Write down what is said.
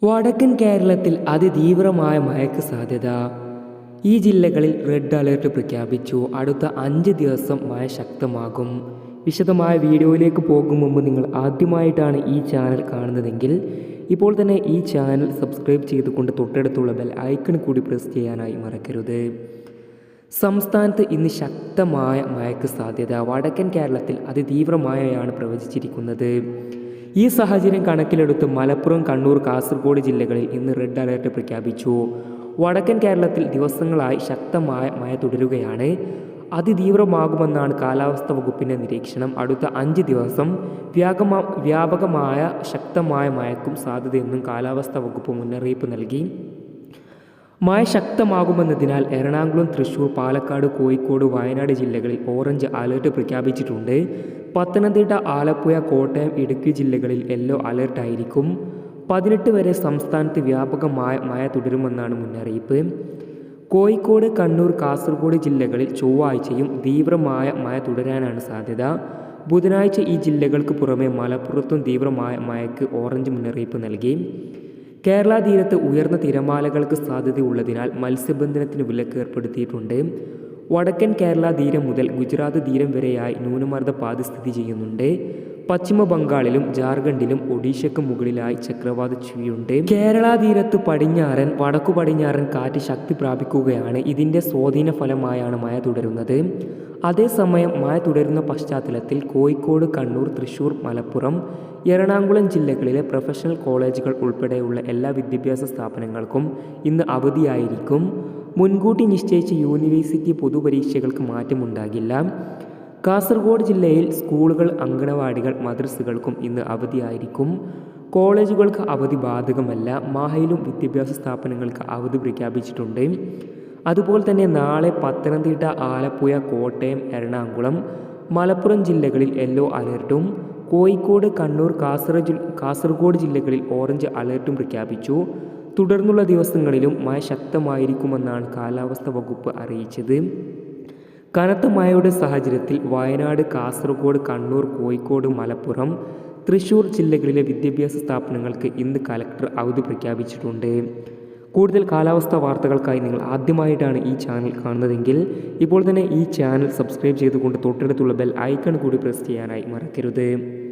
വടക്കൻ കേരളത്തിൽ അതിതീവ്രമായ മഴയ്ക്ക് സാധ്യത. ഈ ജില്ലകളിൽ റെഡ് അലേർട്ട് പ്രഖ്യാപിച്ചു. അടുത്ത 5 ദിവസം മഴ ശക്തമാകും. വിശദമായ വീഡിയോയിലേക്ക് പോകും മുമ്പ് നിങ്ങൾ ആദ്യമായിട്ടാണ് ഈ ചാനൽ കാണുന്നതെങ്കിൽ ഇപ്പോൾ തന്നെ ഈ ചാനൽ സബ്സ്ക്രൈബ് ചെയ്തുകൊണ്ട് തൊട്ടടുത്തുള്ള ബെൽ ഐക്കൺ കൂടി പ്രസ് ചെയ്യാനായി മറക്കരുത്. സംസ്ഥാനത്ത് ഇന്ന് ശക്തമായ മഴയ്ക്ക് സാധ്യത. വടക്കൻ കേരളത്തിൽ അതിതീവ്രമായാണ് പ്രവചിച്ചിരിക്കുന്നത്. ഈ സാഹചര്യം കണക്കിലെടുത്ത് മലപ്പുറം, കണ്ണൂർ, കാസർഗോഡ് ജില്ലകളിൽ ഇന്ന് റെഡ് അലേർട്ട് പ്രഖ്യാപിച്ചു. വടക്കൻ കേരളത്തിൽ ദിവസങ്ങളായി ശക്തമായ മഴ തുടരുകയാണ്. അതിതീവ്രമാകുമെന്നാണ് കാലാവസ്ഥാ വകുപ്പിൻ്റെ നിരീക്ഷണം. അടുത്ത 5 ദിവസം വ്യാപകമായ ശക്തമായ മഴയ്ക്കും സാധ്യതയെന്നും കാലാവസ്ഥാ വകുപ്പ് മുന്നറിയിപ്പ് നൽകി. മഴ ശക്തമാകുമെന്നതിനാൽ എറണാകുളം, തൃശൂർ, പാലക്കാട്, കോഴിക്കോട്, വയനാട് ജില്ലകളിൽ ഓറഞ്ച് അലേർട്ട് പ്രഖ്യാപിച്ചിട്ടുണ്ട്. പത്തനംതിട്ട, ആലപ്പുഴ, കോട്ടയം, ഇടുക്കി ജില്ലകളിൽ യെല്ലോ അലേർട്ടായിരിക്കും. 18 വരെ സംസ്ഥാനത്ത് വ്യാപകമായ മഴ തുടരുമെന്നാണ് മുന്നറിയിപ്പ്. കോഴിക്കോട്, കണ്ണൂർ, കാസർഗോഡ് ജില്ലകളിൽ ചൊവ്വാഴ്ചയും തീവ്രമായ മഴ തുടരാനാണ് സാധ്യത. ബുധനാഴ്ച ഈ ജില്ലകൾക്ക് പുറമെ മലപ്പുറത്തും തീവ്രമായ മഴയ്ക്ക് ഓറഞ്ച് മുന്നറിയിപ്പ് നൽകി. കേരള തീരത്ത് ഉയർന്ന തിരമാലകൾക്ക് സാധ്യതയുള്ളതിനാൽ മത്സ്യബന്ധനത്തിന് വിലക്ക് ഏർപ്പെടുത്തിയിട്ടുണ്ട്. വടക്കൻ കേരള തീരം മുതൽ ഗുജറാത്ത് തീരം വരെയായി ന്യൂനമർദ്ദപാത സ്ഥിതി ചെയ്യുന്നുണ്ട്. പശ്ചിമ ബംഗാളിലും ജാർഖണ്ഡിലും ഒഡീഷയ്ക്ക് മുകളിലായി ചക്രവാത ചുഴിയുണ്ട്. കേരള തീരത്ത് പടിഞ്ഞാറൻ, വടക്കു പടിഞ്ഞാറൻ കാറ്റ് ശക്തി പ്രാപിക്കുകയാണ്. ഇതിൻ്റെ സ്വാധീന ഫലമായാണ് മഴ തുടരുന്നത്. അതേസമയം മഴ തുടരുന്ന പശ്ചാത്തലത്തിൽ കോഴിക്കോട്, കണ്ണൂർ, തൃശൂർ, മലപ്പുറം, എറണാകുളം ജില്ലകളിലെ പ്രൊഫഷണൽ കോളേജുകൾ ഉൾപ്പെടെയുള്ള എല്ലാ വിദ്യാഭ്യാസ സ്ഥാപനങ്ങൾക്കും ഇന്ന് അവധിയായിരിക്കും. മുൻകൂട്ടി നിശ്ചയിച്ച യൂണിവേഴ്സിറ്റി പൊതുപരീക്ഷകൾക്ക് മാറ്റമുണ്ടാകില്ല. കാസർഗോഡ് ജില്ലയിൽ സ്കൂളുകൾ, അങ്കണവാടികൾ, മദ്രസകൾക്കും ഇന്ന് അവധിയായിരിക്കും. കോളേജുകൾക്ക് അവധി ബാധകമല്ല. മാഹയിലും വിദ്യാഭ്യാസ സ്ഥാപനങ്ങൾക്ക് അവധി പ്രഖ്യാപിച്ചിട്ടുണ്ട്. അതുപോലെ തന്നെ നാളെ പത്തനംതിട്ട, ആലപ്പുഴ, കോട്ടയം, എറണാകുളം, മലപ്പുറം ജില്ലകളിൽ യെല്ലോ അലേർട്ടും കോഴിക്കോട്, കണ്ണൂർ, കാസർഗോഡ് ജില്ലകളിൽ ഓറഞ്ച് അലേർട്ടും പ്രഖ്യാപിച്ചു. തുടർന്നുള്ള ദിവസങ്ങളിലും മഴ ശക്തമായിരിക്കുമെന്നാണ് കാലാവസ്ഥാ വകുപ്പ് അറിയിച്ചത്. കനത്ത മഴയുടെ സാഹചര്യത്തിൽ വയനാട്, കാസർഗോഡ്, കണ്ണൂർ, കോഴിക്കോട്, മലപ്പുറം, തൃശൂർ ജില്ലകളിലെ വിദ്യാഭ്യാസ സ്ഥാപനങ്ങൾക്ക് ഇന്ന് കലക്ടർ അവധി പ്രഖ്യാപിച്ചിട്ടുണ്ട്. കൂടുതൽ കാലാവസ്ഥാ വാർത്തകൾക്കായി നിങ്ങൾ ആദ്യമായിട്ടാണ് ഈ ചാനൽ കാണുന്നതെങ്കിൽ ഇപ്പോൾ തന്നെ ഈ ചാനൽ സബ്സ്ക്രൈബ് ചെയ്തുകൊണ്ട് തൊട്ടടുത്തുള്ള ബെൽ ഐക്കൺ കൂടി പ്രസ് ചെയ്യാനായി മറക്കരുത്.